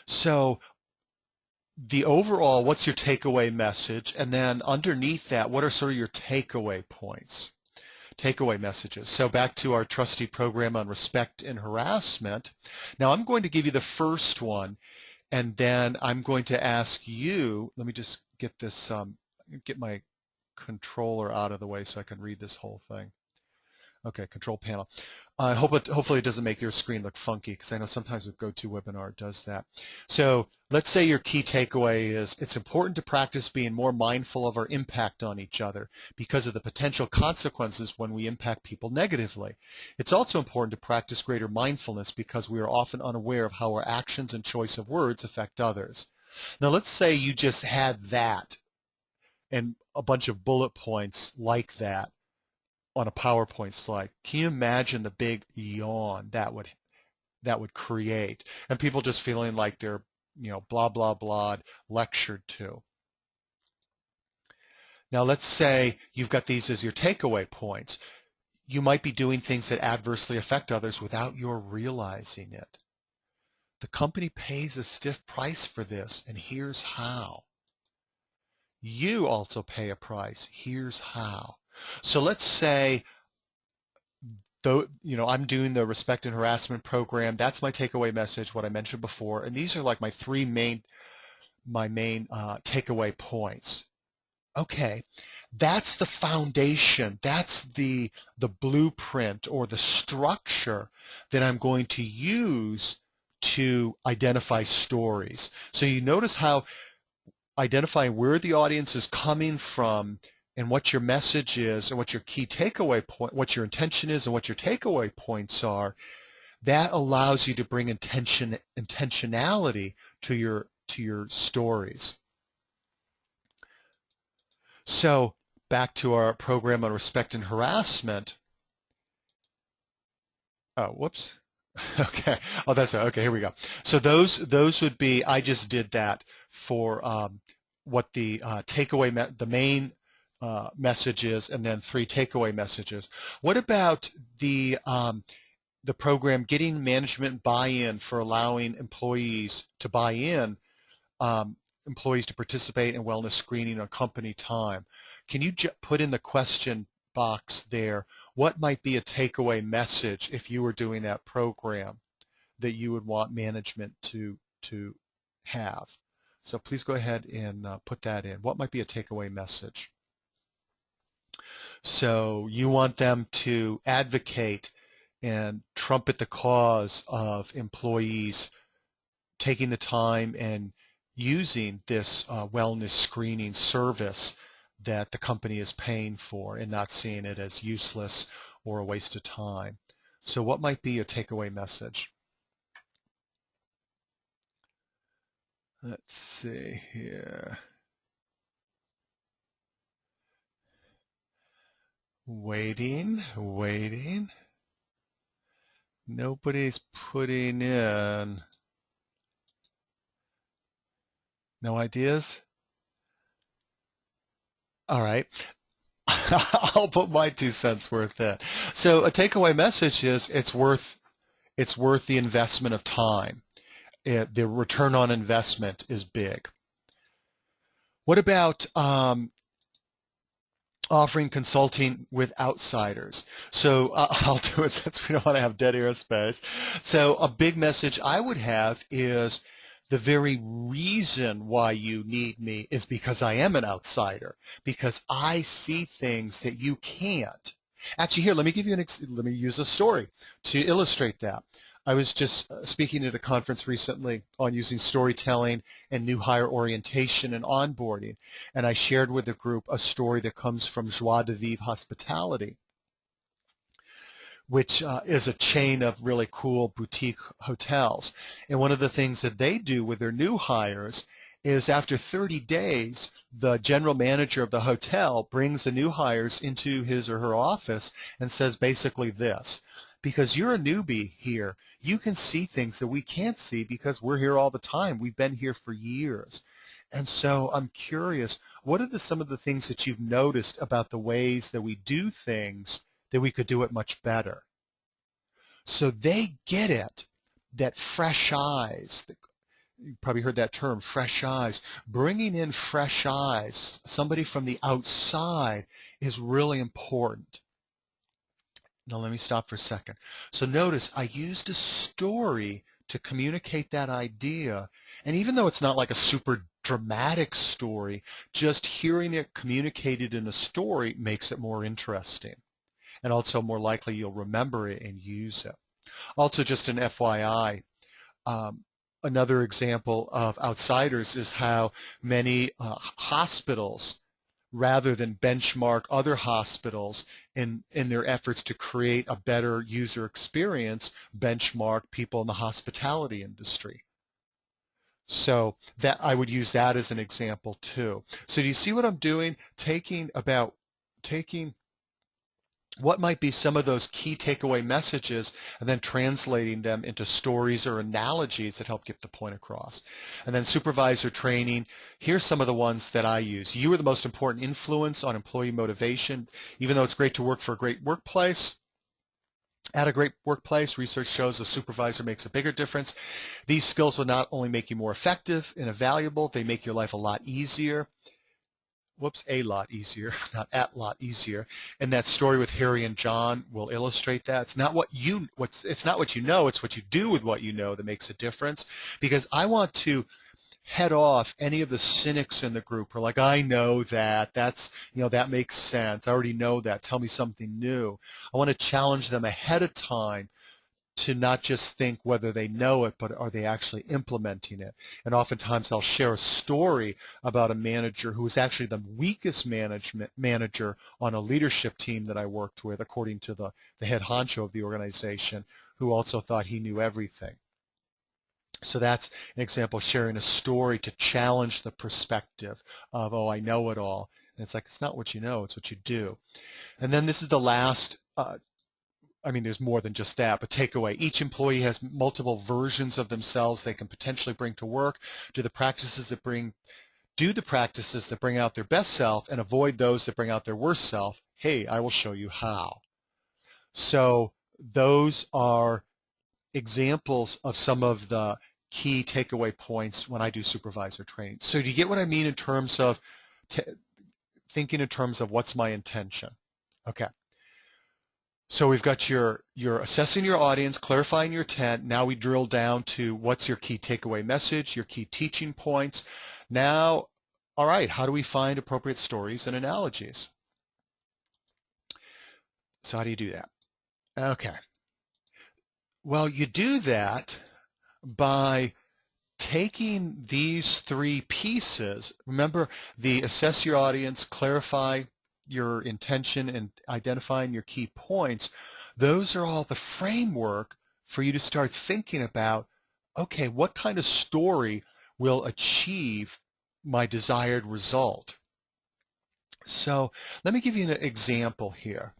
So the overall, what's your takeaway message? And then underneath that, what are sort of your takeaway points? Takeaway messages. So back to our trusty program on respect and harassment. Now I'm going to give you the first one, and then I'm going to ask you, let me just get this, get my controller out of the way so I can read this whole thing. Okay, control panel. Hopefully it doesn't make your screen look funky, because I know sometimes with GoToWebinar it does that. So let's say your key takeaway is it's important to practice being more mindful of our impact on each other because of the potential consequences when we impact people negatively. It's also important to practice greater mindfulness because we are often unaware of how our actions and choice of words affect others. Now let's say you just had that and a bunch of bullet points like that on a PowerPoint slide. Can you imagine the big yawn that would create, and people just feeling like they're, blah blah blah, lectured to? Now let's say you've got these as your takeaway points. You might be doing things that adversely affect others without your realizing it. The company pays a stiff price for this, and here's how. You also pay a price. Here's how. So let's say, though, I'm doing the respect and harassment program. That's my takeaway message, what I mentioned before. And these are like my main takeaway points. Okay, that's the foundation. That's the blueprint or the structure that I'm going to use to identify stories. So you notice how identifying where the audience is coming from and what your message is and what your key takeaway point, what your intention is and what your takeaway points are, that allows you to bring intentionality to your stories. So back to our program on respect and harassment. Oh, whoops. Okay. Oh, that's okay. Here we go. So those would be. I just did that for what the takeaway, the main message is, and then 3 takeaway messages. What about the program getting management buy-in for allowing employees to buy in? Employees to participate in wellness screening on company time. Can you put in the question box there, what might be a takeaway message if you were doing that program that you would want management to have? So please go ahead and put that in. What might be a takeaway message? So you want them to advocate and trumpet the cause of employees taking the time and using this wellness screening service that the company is paying for and not seeing it as useless or a waste of time. So what might be your takeaway message? Let's see here. Waiting. Nobody's putting in. No ideas? All right. I'll put my 2 cents worth in. So a takeaway message is it's worth the investment of time. The return on investment is big. What about offering consulting with outsiders? So I'll do it since we don't want to have dead air space. So a big message I would have is the very reason why you need me is because I am an outsider, because I see things that you can't. Actually, here, let me give you let me use a story to illustrate that. I was just speaking at a conference recently on using storytelling and new hire orientation and onboarding, and I shared with the group a story that comes from Joie de Vivre Hospitality, which is a chain of really cool boutique hotels. And one of the things that they do with their new hires is after 30 days, the general manager of the hotel brings the new hires into his or her office and says basically this: because you're a newbie here, you can see things that we can't see because we're here all the time. We've been here for years. And so I'm curious, what are some of the things that you've noticed about the ways that we do things that we could do it much better? So they get it, that fresh eyes, you probably heard that term, fresh eyes. Bringing in fresh eyes, somebody from the outside, is really important. Now let me stop for a second. So notice I used a story to communicate that idea. And even though it's not like a super dramatic story, just hearing it communicated in a story makes it more interesting. And also more likely you'll remember it and use it. Also, just an FYI, another example of outsiders is how many hospitals, rather than benchmark other hospitals in their efforts to create a better user experience, benchmark people in the hospitality industry. So that I would use that as an example too. So do you see what I'm doing? Taking what might be some of those key takeaway messages and then translating them into stories or analogies that help get the point across. And then supervisor training, here's some of the ones that I use. You are the most important influence on employee motivation. Even though it's great to work for a great workplace, at a great workplace, research shows a supervisor makes a bigger difference. These skills will not only make you more effective and valuable, they make your life a lot easier. Whoops, a lot easier, not at lot easier. And that story with Harry and John will illustrate that. It's not what you know, it's what you do with what you know that makes a difference. Because I want to head off any of the cynics in the group who are like, I know that, that makes sense. I already know that. Tell me something new. I want to challenge them ahead of time to not just think whether they know it, but are they actually implementing it. And oftentimes I'll share a story about a manager who was actually the weakest manager on a leadership team that I worked with, according to the head honcho of the organization, who also thought he knew everything. So that's an example of sharing a story to challenge the perspective of, oh, I know it all. And it's like, it's not what you know, it's what you do. And then this is the last there's more than just that, but takeaway. Each employee has multiple versions of themselves they can potentially bring to work. Do the practices that bring out their best self and avoid those that bring out their worst self. Hey, I will show you how. So those are examples of some of the key takeaway points when I do supervisor training. So do you get what I mean in terms of thinking in terms of what's my intention? Okay. So we've got your assessing your audience, clarifying your intent. Now we drill down to what's your key takeaway message, your key teaching points. Now, all right, how do we find appropriate stories and analogies? So how do you do that? Okay. Well, you do that by taking these three pieces. Remember, the assess your audience, clarify your intention, and identifying your key points. Those are all the framework for you to start thinking about, okay, what kind of story will achieve my desired result? So let me give you an example here.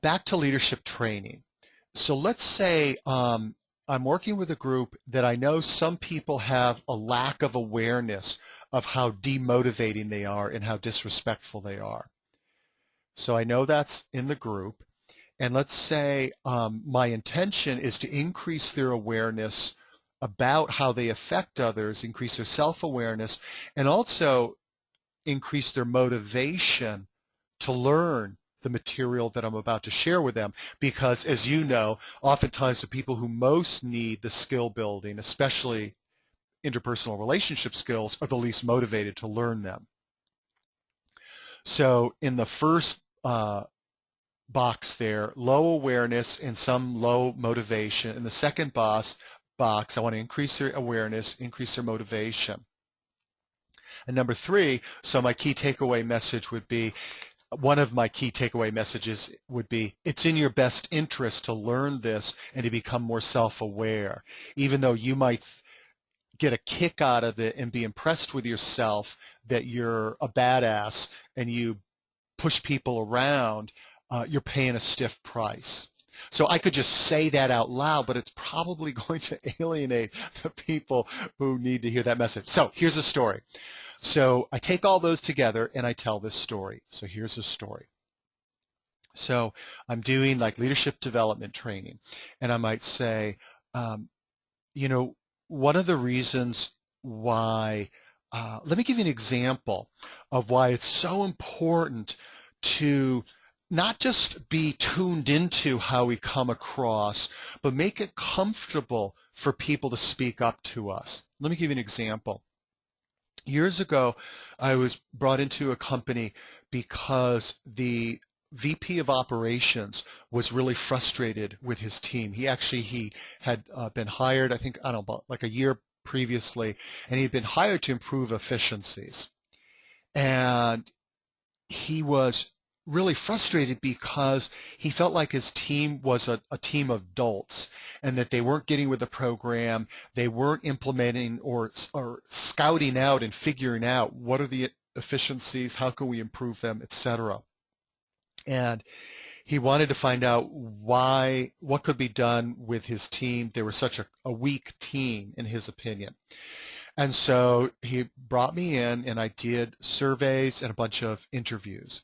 Back to leadership training. So let's say I'm working with a group that I know some people have a lack of awareness of how demotivating they are and how disrespectful they are. So I know that's in the group. And let's say my intention is to increase their awareness about how they affect others, increase their self-awareness, and also increase their motivation to learn the material that I'm about to share with them. Because as you know, oftentimes the people who most need the skill building, especially interpersonal relationship skills, are the least motivated to learn them. So in the first box there, low awareness and some low motivation. In the second box, I want to increase their awareness, increase their motivation. And number 3, so my key takeaway message would be, one of my key takeaway messages would be, it's in your best interest to learn this and to become more self-aware. Even though you might get a kick out of it and be impressed with yourself that you're a badass and you push people around, you're paying a stiff price. So I could just say that out loud, but it's probably going to alienate the people who need to hear that message. So here's a story. So I take all those together and I tell this story. So here's a story. So I'm doing like leadership development training, and I might say, you know, one of the reasons why, let me give you an example of why it's so important to not just be tuned into how we come across, but make it comfortable for people to speak up to us. Let me give you an example. Years ago, I was brought into a company because the VP of operations was really frustrated with his team. He had been hired, I think, I don't know, about like a year previously, and he had been hired to improve efficiencies. And he was really frustrated because he felt like his team was a team of dolts and that they weren't getting with the program, they weren't implementing or scouting out and figuring out what are the efficiencies, how can we improve them, etc. And he wanted to find out what could be done with his team. They were such a weak team, in his opinion. And so he brought me in, and I did surveys and a bunch of interviews.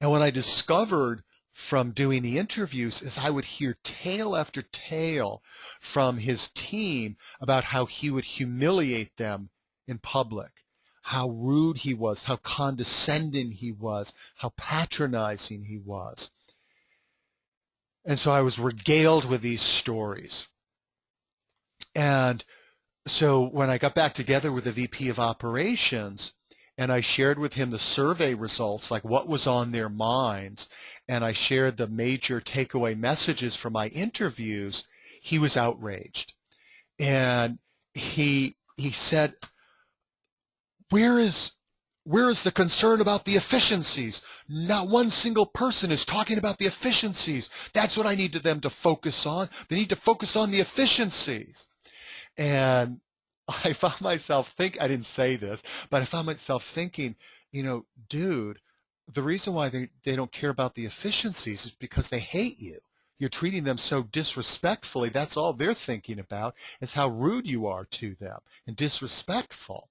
And what I discovered from doing the interviews is I would hear tale after tale from his team about how he would humiliate them in public, how rude he was, how condescending he was, how patronizing he was. And so I was regaled with these stories. And so when I got back together with the VP of operations and I shared with him the survey results, like what was on their minds, and I shared the major takeaway messages from my interviews, he was outraged. And he said, where is the concern about the efficiencies? Not one single person is talking about the efficiencies. That's what I needed them to focus on. They need to focus on the efficiencies. And I found myself I didn't say this, but I found myself thinking, dude, the reason why they don't care about the efficiencies is because they hate you. You're treating them so disrespectfully. That's all they're thinking about is how rude you are to them and disrespectful.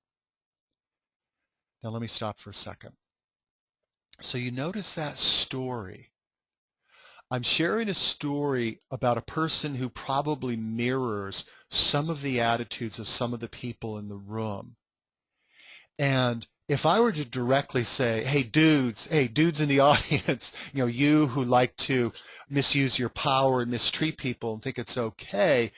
Now let me stop for a second. So you notice that story. I'm sharing a story about a person who probably mirrors some of the attitudes of some of the people in the room. And if I were to directly say, hey dudes in the audience, you who like to misuse your power and mistreat people and think it's okay,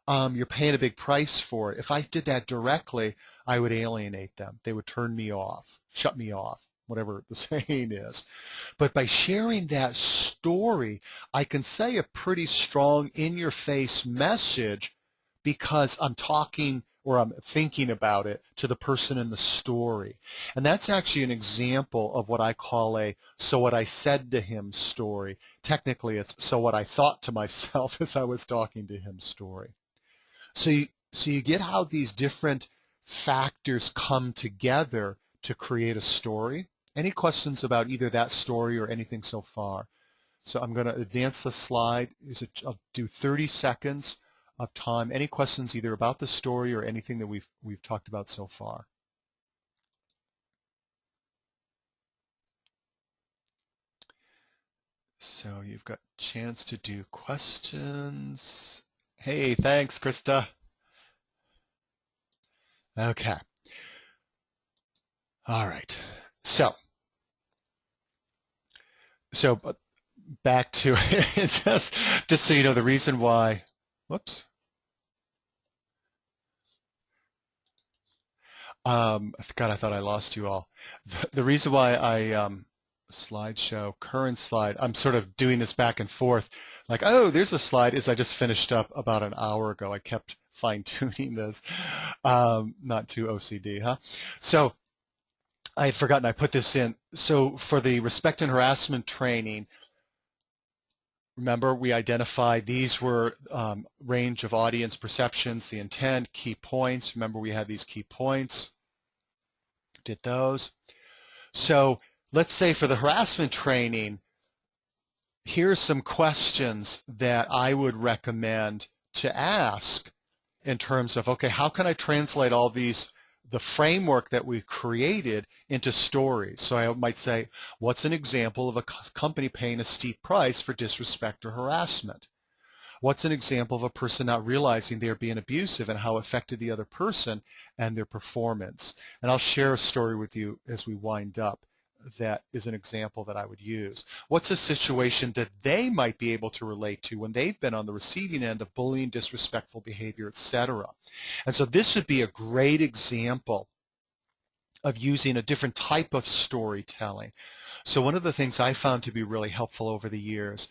you're paying a big price for it. If I did that directly, I would alienate them. They would turn me off, shut me off, whatever the saying is. But by sharing that story, I can say a pretty strong in-your-face message because I'm talking or I'm thinking about it to the person in the story. And that's actually an example of what I call a so what I said to him story. Technically, it's so what I thought to myself as I was talking to him story. So you get how these different factors come together to create a story. Any questions about either that story or anything so far? So I'm going to advance the slide. I'll do 30 seconds of time. Any questions either about the story or anything that we've talked about so far? So you've got a chance to do questions. Hey, thanks, Krista. Okay. All right. So back to just so you know the reason why. Whoops. God, I thought I lost you all. The reason why I slideshow, current slide, I'm sort of doing this back and forth. Like, oh, there's a slide, is I just finished up about an hour ago. I kept fine-tuning this. Not too OCD, huh? So I had forgotten I put this in. So for the respect and harassment training, remember we identified these were range of audience perceptions, the intent, key points. Remember we had these key points. Did those. So let's say for the harassment training, here's some questions that I would recommend to ask in terms of, okay, how can I translate all these, the framework that we've created into stories? So I might say, what's an example of a company paying a steep price for disrespect or harassment? What's an example of a person not realizing they're being abusive and how it affected the other person and their performance? And I'll share a story with you as we wind up that is an example that I would use. What's a situation that they might be able to relate to when they've been on the receiving end of bullying, disrespectful behavior, etc.? And so this would be a great example of using a different type of storytelling. So one of the things I found to be really helpful over the years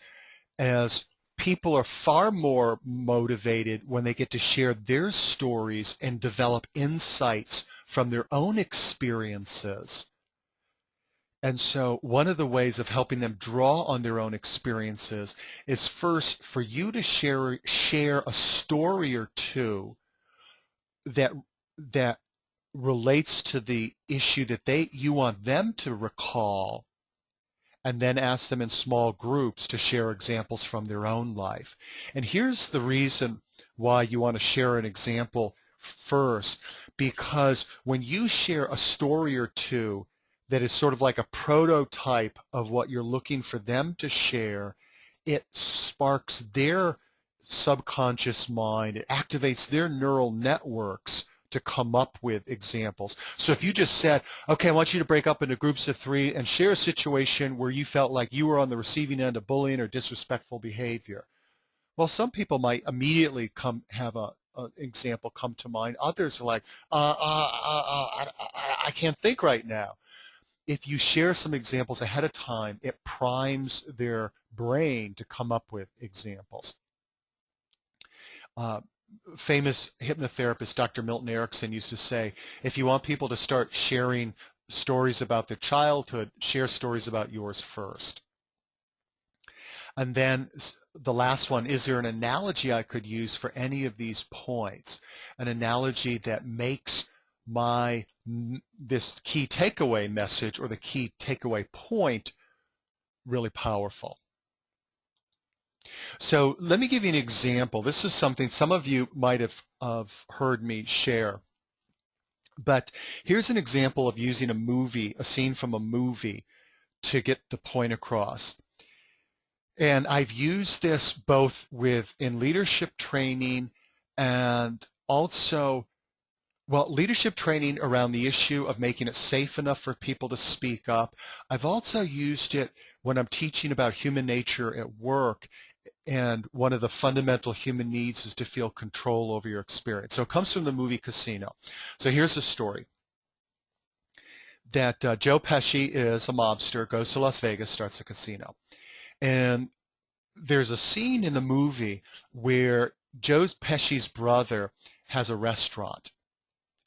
is people are far more motivated when they get to share their stories and develop insights from their own experiences. And so one of the ways of helping them draw on their own experiences is first for you to share a story or two that relates to the issue that you want them to recall, and then ask them in small groups to share examples from their own life. And here's the reason why you want to share an example first, because when you share a story or two that is sort of like a prototype of what you're looking for them to share, it sparks their subconscious mind, it activates their neural networks to come up with examples. So if you just said, okay, I want you to break up into groups of 3 and share a situation where you felt like you were on the receiving end of bullying or disrespectful behavior. Well, some people might immediately have an example come to mind. Others are like, I can't think right now. If you share some examples ahead of time, it primes their brain to come up with examples. Famous hypnotherapist Dr. Milton Erickson used to say, if you want people to start sharing stories about their childhood, share stories about yours first. And then the last one, is there an analogy I could use for any of these points? An analogy that makes this key takeaway message or the key takeaway point really powerful. So let me give you an example. This is something some of you might have heard me share. But here's an example of using a scene from a movie to get the point across. And I've used this both in leadership training and also, leadership training around the issue of making it safe enough for people to speak up. I've also used it when I'm teaching about human nature at work, and one of the fundamental human needs is to feel control over your experience. So it comes from the movie Casino. So here's the story. That Joe Pesci is a mobster, goes to Las Vegas, starts a casino. And there's a scene in the movie where Joe Pesci's brother has a restaurant.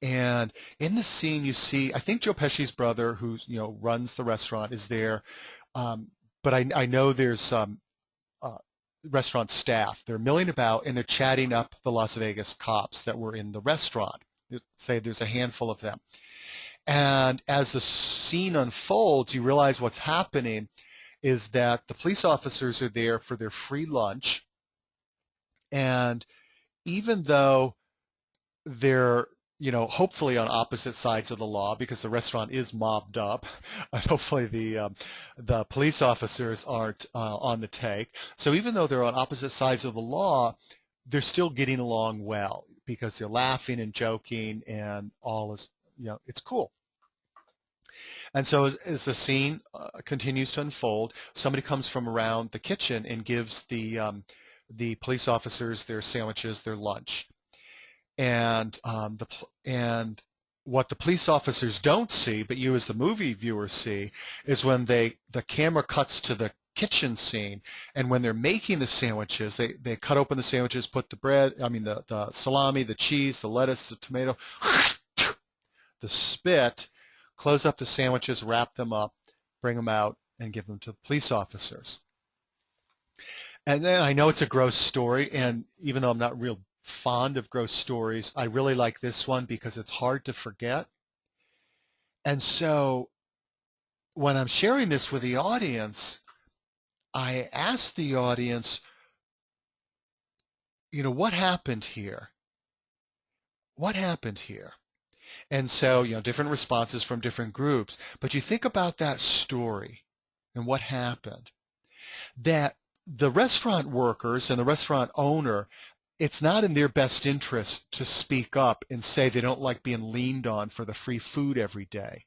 And in the scene you see, I think Joe Pesci's brother, who runs the restaurant, is there. But I know there's restaurant staff. They're milling about and they're chatting up the Las Vegas cops that were in the restaurant. Say there's a handful of them. And as the scene unfolds, you realize what's happening is that the police officers are there for their free lunch. And even though they're hopefully on opposite sides of the law, because the restaurant is mobbed up, and hopefully the police officers aren't on the take. So even though they're on opposite sides of the law, they're still getting along well because they're laughing and joking, and all is it's cool. And so as the scene continues to unfold, somebody comes from around the kitchen and gives the police officers their sandwiches, their lunch. And what the police officers don't see, but you as the movie viewer see, is when the camera cuts to the kitchen scene, and when they're making the sandwiches, they cut open the sandwiches, put the bread, the salami, the cheese, the lettuce, the tomato, the spit, close up the sandwiches, wrap them up, bring them out, and give them to the police officers. And then I know it's a gross story, and even though I'm not real fond of gross stories, I really like this one because it's hard to forget. And so when I'm sharing this with the audience, I ask the audience, what happened here? What happened here? And so, different responses from different groups. But you think about that story and what happened. That the restaurant workers and the restaurant owner, it's not in their best interest to speak up and say they don't like being leaned on for the free food every day.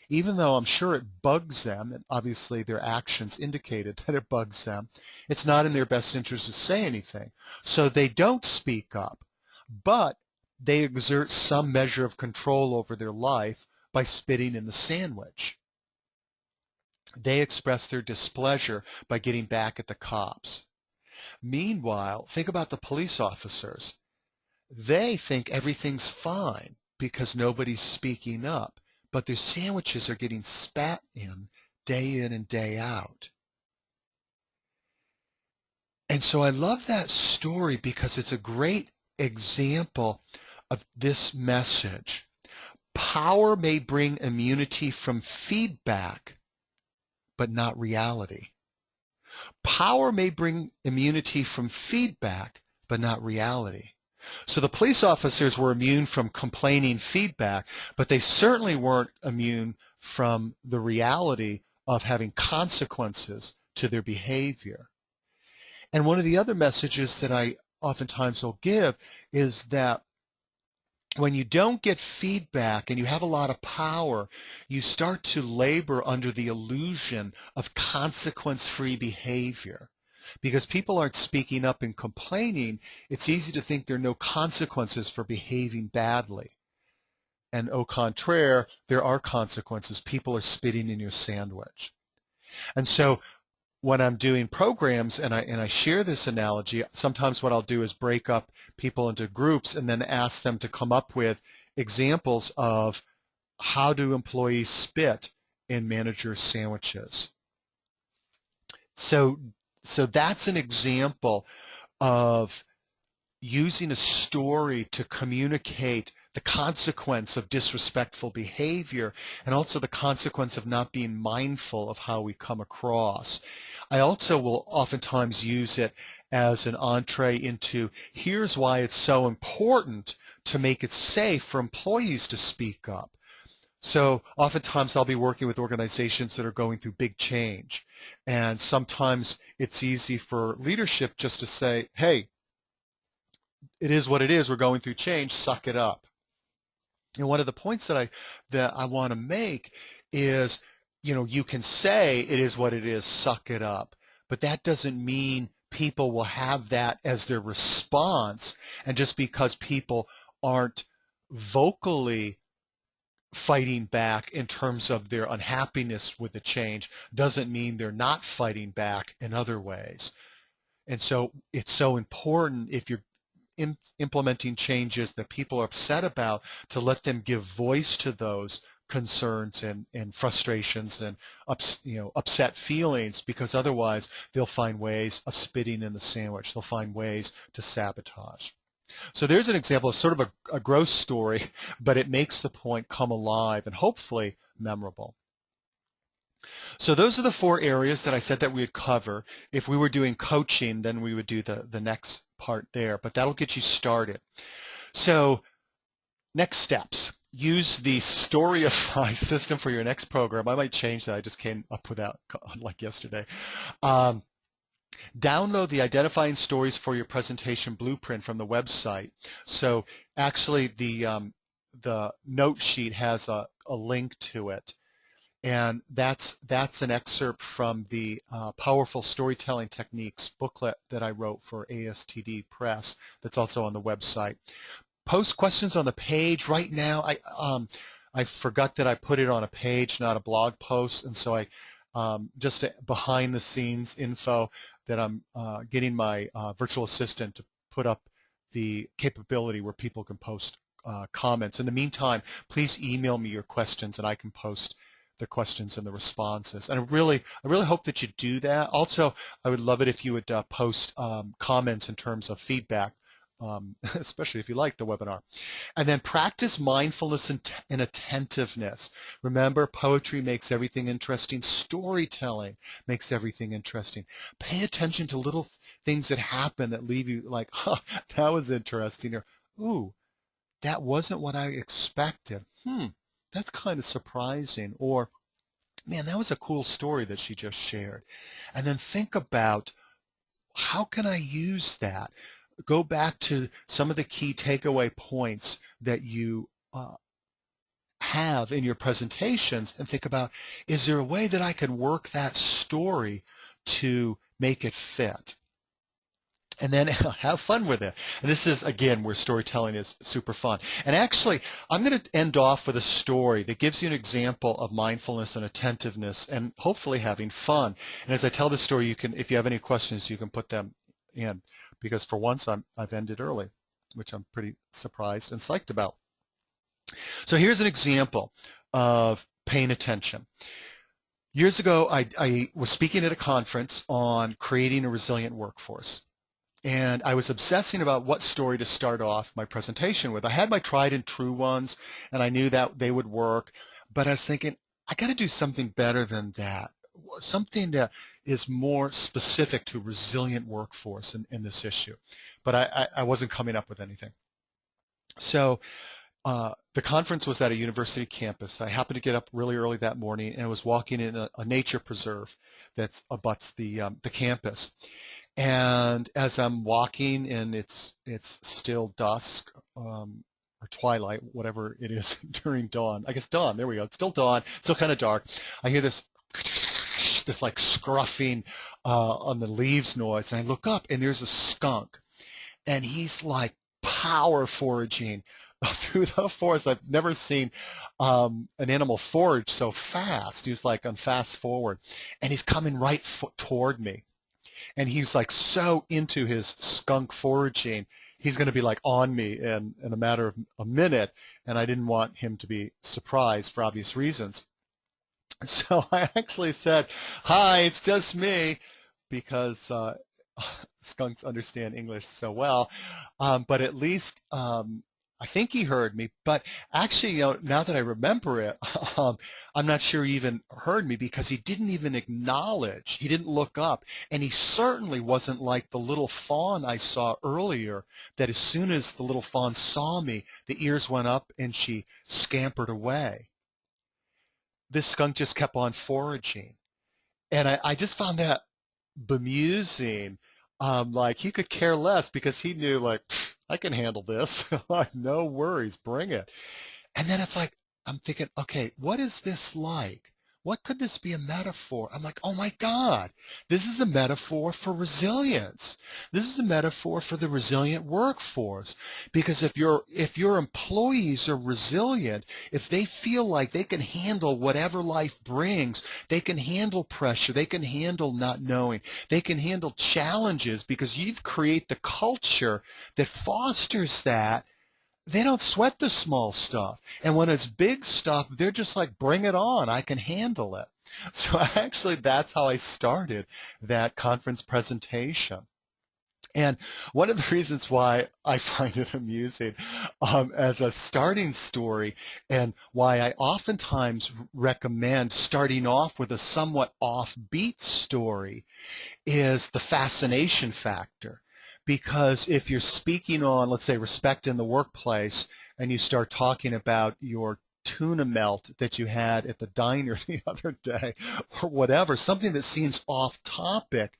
Even though I'm sure it bugs them, and obviously their actions indicated that it bugs them, it's not in their best interest to say anything. So they don't speak up, but they exert some measure of control over their life by spitting in the sandwich. They express their displeasure by getting back at the cops. Meanwhile, think about the police officers. They think everything's fine because nobody's speaking up, but their sandwiches are getting spat in and day out. And so I love that story because it's a great example of this message. Power may bring immunity from feedback, but not reality. Power may bring immunity from feedback, but not reality. So the police officers were immune from complaining feedback, but they certainly weren't immune from the reality of having consequences to their behavior. And one of the other messages that I oftentimes will give is that when you don't get feedback and you have a lot of power, you start to labor under the illusion of consequence-free behavior. Because people aren't speaking up and complaining, it's easy to think there are no consequences for behaving badly. And au contraire, there are consequences. People are spitting in your sandwich. And so when I'm doing programs and I share this analogy, sometimes what I'll do is break up people into groups and then ask them to come up with examples of how do employees spit in managers' sandwiches. So that's an example of using a story to communicate the consequence of disrespectful behavior and also the consequence of not being mindful of how we come across. I also will oftentimes use it as an entree into here's why it's so important to make it safe for employees to speak up. So oftentimes I'll be working with organizations that are going through big change. And sometimes it's easy for leadership just to say, hey, it is what it is. We're going through change. Suck it up. And one of the points that I want to make is, you can say it is what it is, suck it up. But that doesn't mean people will have that as their response. And just because people aren't vocally fighting back in terms of their unhappiness with the change doesn't mean they're not fighting back in other ways. And so it's so important if you're implementing changes that people are upset about to let them give voice to those concerns and frustrations and upset feelings, because otherwise they'll find ways of spitting in the sandwich. They'll find ways to sabotage. So there's an example of sort of a gross story, but it makes the point come alive and hopefully memorable. So those are the 4 areas that I said that we would cover. If we were doing coaching, then we would do the next part there, but that'll get you started. So next steps. Use the Storify system for your next program. I might change that. I just came up with that like yesterday. Download the Identifying Stories for Your Presentation Blueprint from the website. So actually the note sheet has a link to it. And that's an excerpt from the Powerful Storytelling Techniques booklet that I wrote for ASTD Press that's also on the website. Post questions on the page. Right now, I forgot that I put it on a page, not a blog post, and so I just behind the scenes info that I'm getting my virtual assistant to put up the capability where people can post comments. In the meantime, please email me your questions and I can post the questions and the responses. And I really hope that you do that. Also, I would love it if you would post comments in terms of feedback, especially if you like the webinar. And then practice mindfulness and attentiveness. Remember, poetry makes everything interesting. Storytelling makes everything interesting. Pay attention to little things that happen that leave you like, huh, that was interesting, or, ooh, that wasn't what I expected. That's kind of surprising. Or, man, that was a cool story that she just shared. And then think about how can I use that? Go back to some of the key takeaway points that you have in your presentations and think about, is there a way that I can work that story to make it fit? And then have fun with it. And this is, again, where storytelling is super fun. And actually, I'm going to end off with a story that gives you an example of mindfulness and attentiveness and hopefully having fun. And as I tell the story, you can, if you have any questions, you can put them in. Because for once, I've ended early, which I'm pretty surprised and psyched about. So here's an example of paying attention. Years ago, I was speaking at a conference on creating a resilient workforce. And I was obsessing about what story to start off my presentation with. I had my tried and true ones, and I knew that they would work. But I was thinking, I got to do something better than that, something that is more specific to resilient workforce in this issue. But I wasn't coming up with anything. So the conference was at a university campus. I happened to get up really early that morning, and I was walking in a nature preserve that abuts the campus. And as I'm walking, and it's still dusk or twilight, whatever it is during dawn. I guess dawn. There we go. It's still dawn. Still kind of dark. I hear this like scruffing on the leaves noise, and I look up, and there's a skunk, and he's like power foraging through the forest. I've never seen an animal forage so fast. He was like on fast forward, and he's coming right toward me. And he's like so into his skunk foraging, he's going to be like on me in a matter of a minute, and I didn't want him to be surprised for obvious reasons. So I actually said, "Hi, it's just me," because skunks understand English so well, but at least I think he heard me. But actually, now that I remember it, I'm not sure he even heard me because he didn't even acknowledge. He didn't look up, and he certainly wasn't like the little fawn I saw earlier, that as soon as the little fawn saw me, the ears went up and she scampered away. This skunk just kept on foraging, and I just found that bemusing. Like he could care less because he knew, like, I can handle this. Like, no worries, bring it. And then it's like, I'm thinking, okay, what is this like? What could this be a metaphor? I'm like, oh my God, this is a metaphor for resilience. This is a metaphor for the resilient workforce. Because if your employees are resilient, if they feel like they can handle whatever life brings, they can handle pressure, they can handle not knowing, they can handle challenges because you've created the culture that fosters that. They don't sweat the small stuff. And when it's big stuff, they're just like, bring it on. I can handle it. So actually, that's how I started that conference presentation. And one of the reasons why I find it amusing as a starting story, and why I oftentimes recommend starting off with a somewhat offbeat story, is the fascination factor. Because if you're speaking on, let's say, respect in the workplace, and you start talking about your tuna melt that you had at the diner the other day, or whatever, something that seems off topic,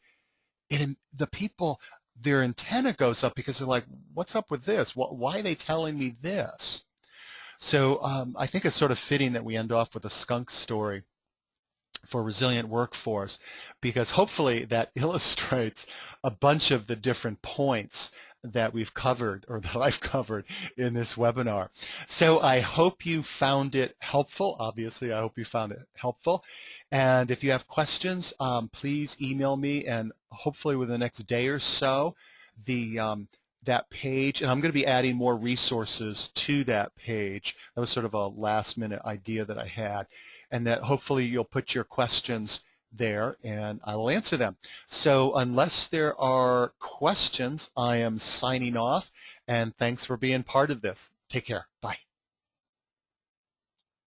the people, their antenna goes up because they're like, what's up with this? Why are they telling me this? So I think it's sort of fitting that we end off with a skunk story for resilient workforce, because hopefully that illustrates a bunch of the different points that we've covered, or that I've covered in this webinar. So I hope you found it helpful. Obviously, I hope you found it helpful. And if you have questions, please email me, and hopefully within the next day or so, that page, and I'm going to be adding more resources to that page. That was sort of a last-minute idea that I had, and that hopefully you'll put your questions there and I will answer them. So unless there are questions, I am signing off, and thanks for being part of this. Take care. Bye.